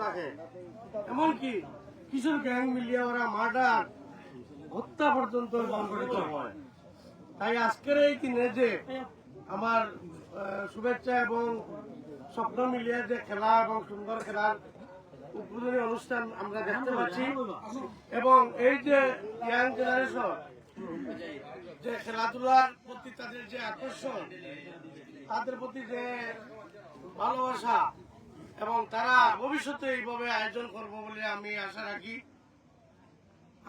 থাকে, এমনকি কিছু গ্যাং মিলিয়ে ওরা মার্ডার হত্যা পর্যন্ত সংঘটিত হয়। তাই আজকের এই দিনে যে আমার শুভেচ্ছা এবং স্বপ্ন মিলিয়ে যে খেলা এবং সুন্দর খেলার উদ্বোধনী অনুষ্ঠান আমরা দেখতে পাচ্ছি, এবং এই যে ইয়াং জেনারেশন যে খেলাধুলার প্রতি তাদের যে আকর্ষণ, তাদের প্রতি যে ভালোবাসা, এবং তারা ভবিষ্যতে এইভাবে আয়োজন করবো বলে আমি আশা রাখি।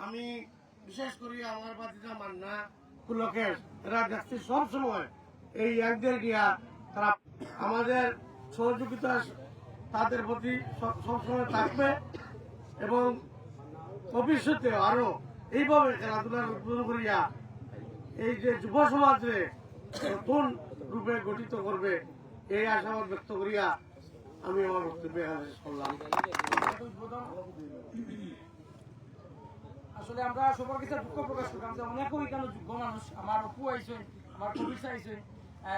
আমি বিশেষ করে আমার বাতিজা মান্না পুলকের এরা দেখছি সবসময় এই ইয়াংদের গিয়া তারা আমাদের সহযোগিতা তাদের প্রতি সবসময় থাকবে, এবং ভবিষ্যতে আরো এইভাবে খেলাধুলার উদ্বোধন করিয়া এই যে যুব সমাজে নতুন রূপে গঠিত করবে এই আশাবাদ ব্যক্ত করিয়া আমি আমার বক্তব্য শেষ করলাম। আসলে আমরা সবার কাছে দুঃখ প্রকাশ করলাম যে অনেক এখানে যোগ্য মানুষ, আমার অপু আইসেন, আমার কবির সাহ আইসেন,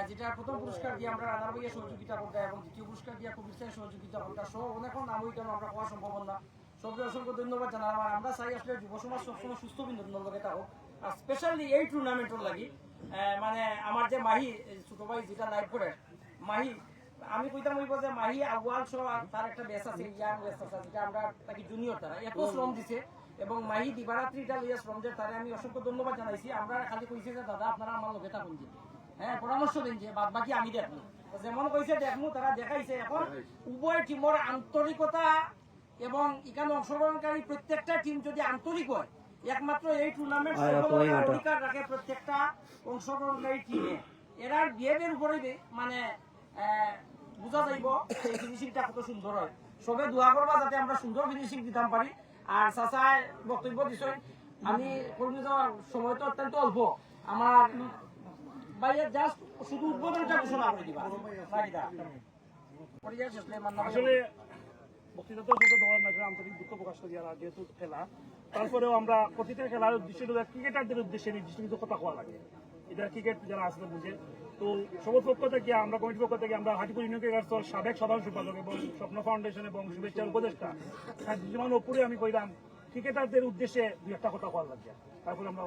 যেটা প্রথম পুরস্কার দিয়ে আমরা রানার ভাইয়ের সহযোগিতা করতে এবং দ্বিতীয় পুরস্কার দিয়ে কবির সাহের সহযোগিতা করতে সব অনেক নাম ওইখানে আমরা হওয়া সম্ভব না। সবকে অসংখ্য ধন্যবাদ জানালাম। আর আমরা চাই আসলে যুব সমাজ সবসময় সুস্থ বিনোদনের লগে থাকুক, আর স্পেশালি এই টুর্নামেন্টের লাগি মানে আমার যে মাহি ছোট ভাই যেটা লাইভ করে মাহি, আমি কইতাম হইব যে মাহি আউয়াল সহ তার একটা বেস আছে, ইয়াং বেস আছে, যেটা আমরা তাকে জুনিয়র তারা এত শ্রম দিছে, এবং মাহি দিবারাত্রিটা লইয়া শ্রমদের তারে আমি অসংখ্য ধন্যবাদ জানাইছি। আমরা খালি কইছি যে দাদা আপনারা আমার লগে থাকুন, যে হ্যাঁ পরামর্শ দিন, যে বাদ বাকি আমি দেখবো, যেমন কইছে দেখবো তারা দেখাইছে। এখন উভয় টিমের আন্তরিকতা এবং এখানে অংশগ্রহণকারী প্রত্যেকটা টিম যদি আন্তরিক হয়, একমাত্র এই টুর্নামেন্ট অধিকার রাখে প্রত্যেকটা অংশগ্রহণকারী টিমে। এরার বিহেভিয়ার উপরে মানে বোঝা যাইব এই ফিনিশিংটা কত সুন্দর হয়। সবে দোয়া করবা যাতে আমরা সুন্দর ফিনিশিং দিতাম পারি। আর চাচায় বক্তব্য দিচ্ছেন, আমি কর্মী যাওয়ার সময় তো অত্যন্ত অল্প, আমার ভাইয়ের জাস্ট শুধু উদ্বোধনটা ঘোষণা করে দিবা। আসলে বক্তৃতা তো দেওয়ার না, আন্তরিক দুঃখ প্রকাশ করি। আর যেহেতু খেলা, তারপরেও আমরা প্রতিটা খেলার উদ্দেশ্য ক্রিকেটারদের উদ্দেশ্যে নির্দিষ্ট কিছু কথা কোয়া লাগে। এটা ক্রিকেট যারা আসলে বুঝে। তো সবার পক্ষ থেকে আমরা কমিটির পক্ষ থেকে আমরা হাটিপুর ইউনিয়ন ক্রিকেট দল সাবেক সাধারণ সম্পাদক এবং স্বপ্ন ফাউন্ডেশন এবং শুভেচ্ছার উপদেষ্টা যেমন ওপরে আমি কইলাম ক্রিকেটারদের উদ্দেশ্যে দু একটা কথা কোয়া লাগে। তারপরে আমরা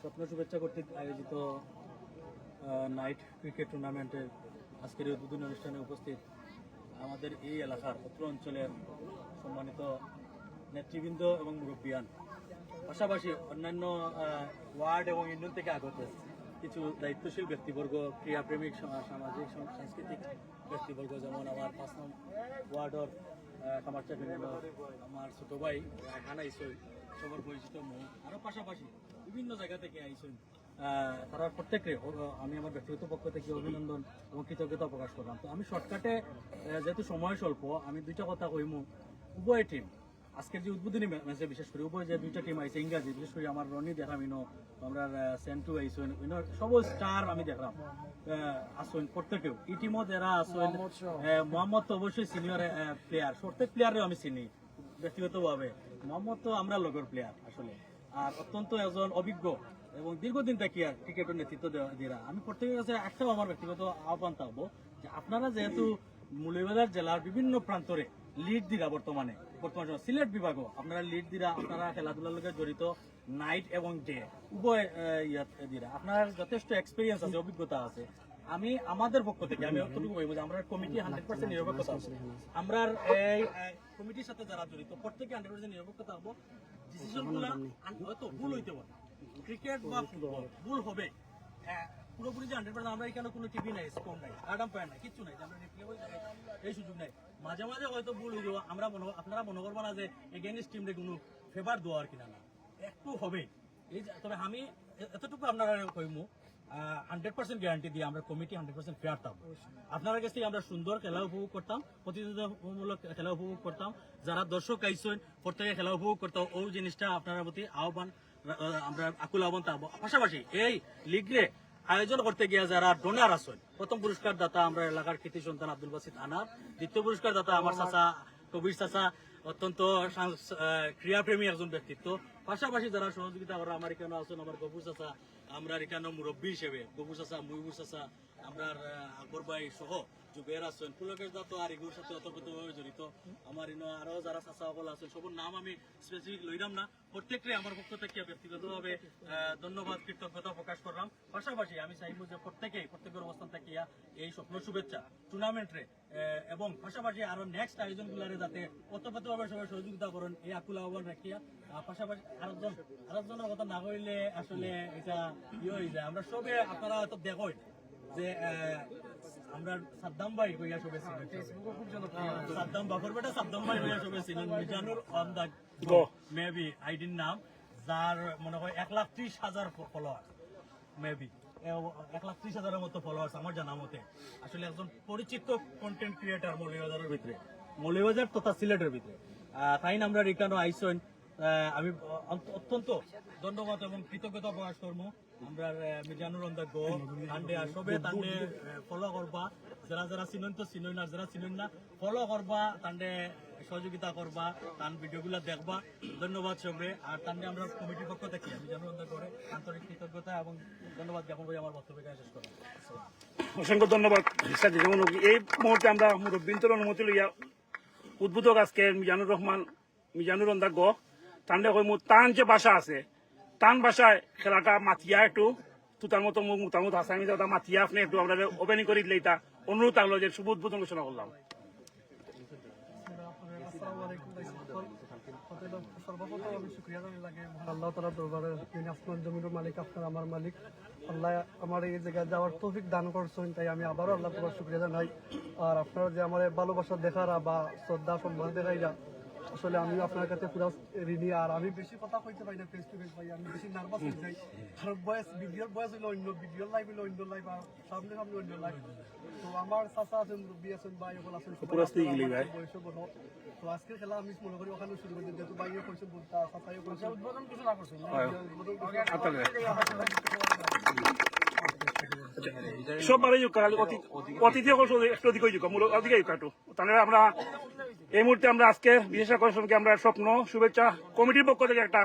স্বপ্ন শুভেচ্ছা কর্তৃক আয়োজিত নাইট ক্রিকেট টুর্নামেন্টের আজকের উদ্বোধনী অনুষ্ঠানে উপস্থিত আমাদের এই এলাকার অত্র অঞ্চলের সম্মানিত নেতৃবৃন্দ এবং মুরব্বিয়ান, পাশাপাশি অন্যান্য ওয়ার্ড এবং ইউনিয়ন থেকে আগত কিছু দায়িত্বশীল ব্যক্তিবর্গ, ক্রীড়াপ্রেমিক, সামাজিক সাংস্কৃতিক ব্যক্তিবর্গ, যেমন আমার 5 নং ওয়ার্ডর কামারচা বিভিন্ন আমার ছোট ভাই রায়হান আইসই, সবার পরিচিত মুখ, আরও পাশাপাশি বিভিন্ন জায়গা থেকে আইসই। তারা প্রত্যেকে আমি আমার ব্যক্তিগত পক্ষ থেকে অভিনন্দন এবং কৃতজ্ঞতা প্রকাশ করলাম। তো আমি শর্টকাটে, যেহেতু সময় স্বল্প, আমি দুইটা কথা কইমু। উভয় টিম আজকের যে উদ্বোধনী ম্যাচে বিশেষ করে উভয় যে দুইটা টিম আইসে ইংরাজি, বিশেষ করে আমার রনি দেখলাম আমরা সেন্টু আইসেন সব স্টার আমি দেখলাম আসেন প্রত্যেকেও। এই টিমও যারা আসেন মোহাম্মদ তো অবশ্যই সিনিয়র প্লেয়ার, প্রত্যেক প্লেয়ারেও আমি চিনি ব্যক্তিগতভাবে। মোহাম্মদ তো আমরা লগর প্লেয়ার আসলে, আর অত্যন্ত একজন অভিজ্ঞ এবং দীর্ঘদিন থেকে আর ক্রিকেটের নেতৃত্ব দেওয়া। আমি প্রত্যেকের কাছে একটাও আমার ব্যক্তিগত আহ্বান থাকবো যে আপনারা যেহেতু মৌলভীবাজার জেলার বিভিন্ন প্রান্তরে লিড দিরা, বর্তমানে সিলেট বিভাগও আপনারা লিড দিরা, আপনারা খেলাধুলার লোকের জড়িত নাইট এবং ডে উভয় দিরা, আপনার যথেষ্ট এক্সপিরিয়েন্স আছে, অভিজ্ঞতা আছে। আমি আমাদের পক্ষ থেকে আমি অতটুকু বলবো যে আমরা কমিটি 100% নিরপেক্ষতা আছে। আমরা এই কমিটির সাথে যারা জড়িত প্রত্যেকে 100% নিরপেক্ষতা হবো। ডিসিশনগুলো হয়তো ভুল হইতে পারে, ক্রিকেট বা ফুটবল ভুল হবে, পুরোপুরি যে 100% আমরা এখানে কোনো টিভি নাই, স্কোর নাই, আডাম পয়েন্ট নাই, কিচ্ছু নাই, আমরা রিপ্লে এই সুযোগ নাই। মাঝে মাঝে হয়তো ভুল হয়ে যাবো, আমরা আপনারা মনে করবো না যে এগেইনস্ট টিমরে কোনো ফেভার দেওয়ার কিনা না, একটু হবে। তবে আমি এতটুকু আপনারা কইমু 100% গ্যারান্টি দিয়ে আমরা কমিটি 100% ফেয়ার থাকবো। আপনার কাছ থেকে আমরা সুন্দর খেলা উপভোগ করতাম, প্রতিযোগিতামূলক খেলা উপভোগ করতাম, যারা দর্শক আইসেন প্রত্যেকে খেলা উপভোগ করতাম। ওই জিনিসটা আপনার প্রতি আহ্বান, আমরা আকুল আহ্বান থাকবো। পাশাপাশি এই লিগে আয়োজন করতে গিয়ে যারা ডোনার আছেন, প্রথম পুরস্কার দাতা আমরা এলাকার কৃতি সন্তান আব্দুল বাসিত আনার, দ্বিতীয় পুরস্কার দাতা আমার চাচা কবির চাচা, অত্যন্ত ক্রীড়াপ্রেমী একজন ব্যক্তিত্ব। পাশাপাশি যারা সহযোগিতা করা আমার এখানে আছেন আমার গফুর চাচা, আমরা এখানে মুরব্বী হিসেবে গবু চাচা মুইবুর চাচা আমরা আকবর ভাই সহ জুবের আছেন পুলকেশ দা তো আর এগুলোর সাথে অতপ্রতভাবে জড়িত আমার ইনো আরো যারা চাচা সকল আছেন সবার নাম আমি স্পেসিফিক লইলাম না প্রত্যেককে আমার পক্ষ থেকে ব্যক্তিগতভাবে ধন্যবাদ কৃতজ্ঞতা প্রকাশ করলাম পাশাপাশি আমি চাইবো যে প্রত্যেকের অবস্থান থেকে এই স্বপ্ন শুভেচ্ছা টুর্নামেন্টে এবং পাশাপাশি আরো নেক্সট আয়োজনগুলোরে যাতে অতপ্রতভাবে সবাই সহযোগিতা করেন এই আকুল আহ্বান রাখিয়া পাশাপাশি আরেকজনের কথা না কইলে আসলে এটা হয়ে যায় আমরা সবে আপনারা হয়তো দেখোই যে আমরা সাদ্দাম ভাই হইয়া সবে সাদ্দাম বাফর বেটা সাদ্দাম ভাই হইয়া সবে ছিলেন Mizanur on the go maybe আইডির নাম যার মনে হয় 1,30,000 ফলোয়ার মেবি 1,30,000 মতো ফলোয়ার্স আমার জানা মতে আসলে একজন পরিচিত কন্টেন্ট ক্রিয়েটার মৌলভীবাজারের ভিতরে মৌলভীবাজার তথা সিলেটের ভিতরে তাই আমরা রিকানো আইসন আমি অত্যন্ত ধন্যবাদ এবং কৃতজ্ঞতা প্রকাশ করবো আমরা মিজানুর অন দা গো তান্ডে আসবে তান্ডে ফলো করবা যারা যারা চিনেন তো চিনেন না যারা চিনেন না ফলো করবা তান্ডে সহযোগিতা করবা তান ভিডিওগুলো দেখবা ধন্যবাদ সবে আর তান্ডে আমরা কমিটির পক্ষ থেকে মিজানুর অন দা করে আন্তরিক কৃতজ্ঞতা এবং ধন্যবাদ জ্ঞাপন করে আমার বক্তব্য শেষ করলাম অসংখ্য ধন্যবাদ যেমন এই মুহূর্তে আমরা মুরব্বীর অনুমতি লইয়া উদ্বোধক আজকে মিজানুর অন দা গো তান্ডে কইমু তান যে ভাষা আছে টান ভাষায় খেলাটা মাতিয়া একটু তুতার মতো মুখ মুতামুত হাসামি দাদা মাতিয়া আপনি একটু আপনাদের ওপেনিং করে দিলে এটা অনুরোধ থাকলো যে শুভ উদ্বোধন ঘোষণা করলাম সর্বপ্রথম আমি শুক্রিয়া জানাই লাগে আল্লাহ তাআলার দরবারে যিনি আসমান জমিনের মালিক আপনার আমার মালিক আল্লাহ আমার এই জায়গায় যাওয়ার তৌফিক দান করছেন তাই আমি আবারও আল্লাহ তাআলার শুকরিয়া জানাই আর আপনারা যে আমার ভালোবাসা দেখারা বা শ্রদ্ধা সম্মান দেখাইরা আসলে আমি আপনার কাছে পুরো ঋণী আর আমি বেশি কথা কইতে পারি না ফেস টু ফেস ভাই আমি বেশি নার্ভাস হয়ে যাই আর ভিডিওর বয়স হইলো অন্য ভিডিওর লাইভ হইলো অন্য লাইভ আর সামনে সামনে অন্য লাইভ তো আমার চাচা আছেন মুরব্বী আছেন ভাই ওগুলো আছেন বয়সে বড় তো আজকের খেলা আমি মনে করি ওখানে শুরু করে যেহেতু ভাইও কইছেন বলতে চাচাইও কইছেন উদ্বোধন কিছু না করছেন সববারে অতিথি একটু অধিক অধিক কাটু তাহলে আমরা এই মুহূর্তে আমরা আজকে বিশেষ আকর্ষণকে আমরা স্বপ্ন শুভেচ্ছা কমিটির পক্ষ থেকে একটা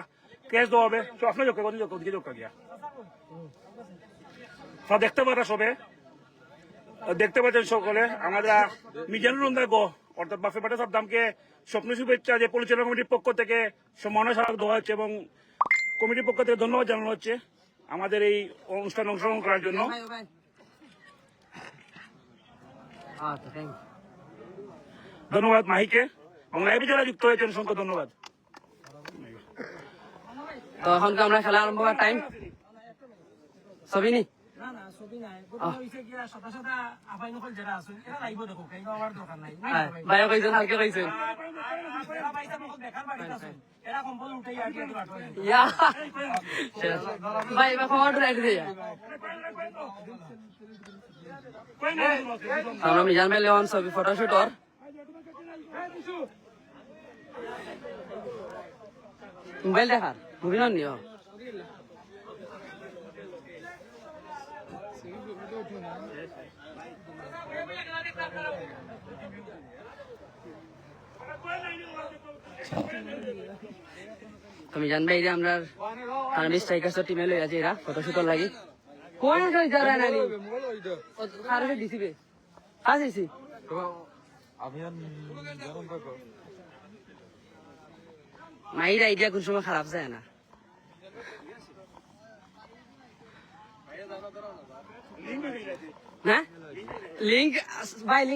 ক্যাশ দেওয়া হবে স্বপ্ন ওদিকে যোগ গিয়া দেখতে পারা সবে দেখতে পাচ্ছেন সকলে আমাদের মিজানুর অন দা গো অর্থাৎ বাফে পাটা সাদ্দামকে স্বপ্ন শুভেচ্ছা যে পরিচালনা কমিটির পক্ষ থেকে সম্মাননা স্মারক দেওয়া হচ্ছে এবং কমিটির পক্ষ থেকে ধন্যবাদ জানানো হচ্ছে আমাদের এই অনুষ্ঠানে অংশগ্রহণ করার জন্য ধন্যবাদ মাহিকে এবং লাইভে যারা যুক্ত হয়েছেন অসংখ্য ধন্যবাদ তো এখন তো আমরা খেলা আরম্ভ করার টাইম সবই নি না না ছবি নাই গোটা হইছে কি সাদা সাদা আপাই নকল যারা আছে এরা লাইভ দেখো কেন আমার দরকার নাই ভাই কইছেন হালকে কইছেন এরা পয়সা নকল দেখার বাড়ি আছে এরা কম্পল উঠাই আগে আগে ইয়া ভাই বা খবর রাইট দিয়া আমরা মিজান ভাই লেওয়ান ছবি ফটোশুট আর মোবাইল দেখার মুভি নন নিও তুমি জানবে এই যে আমরা আর্মি স্ট্রাইকার্স টিমে লই আছে এরা ফটোশুট লাগি কোন কই যারা নানি আরে দিছিবে আসিছি মাইরা আইডিয়া কোন সময় খারাপ যায় না না লিংক বাই লিংক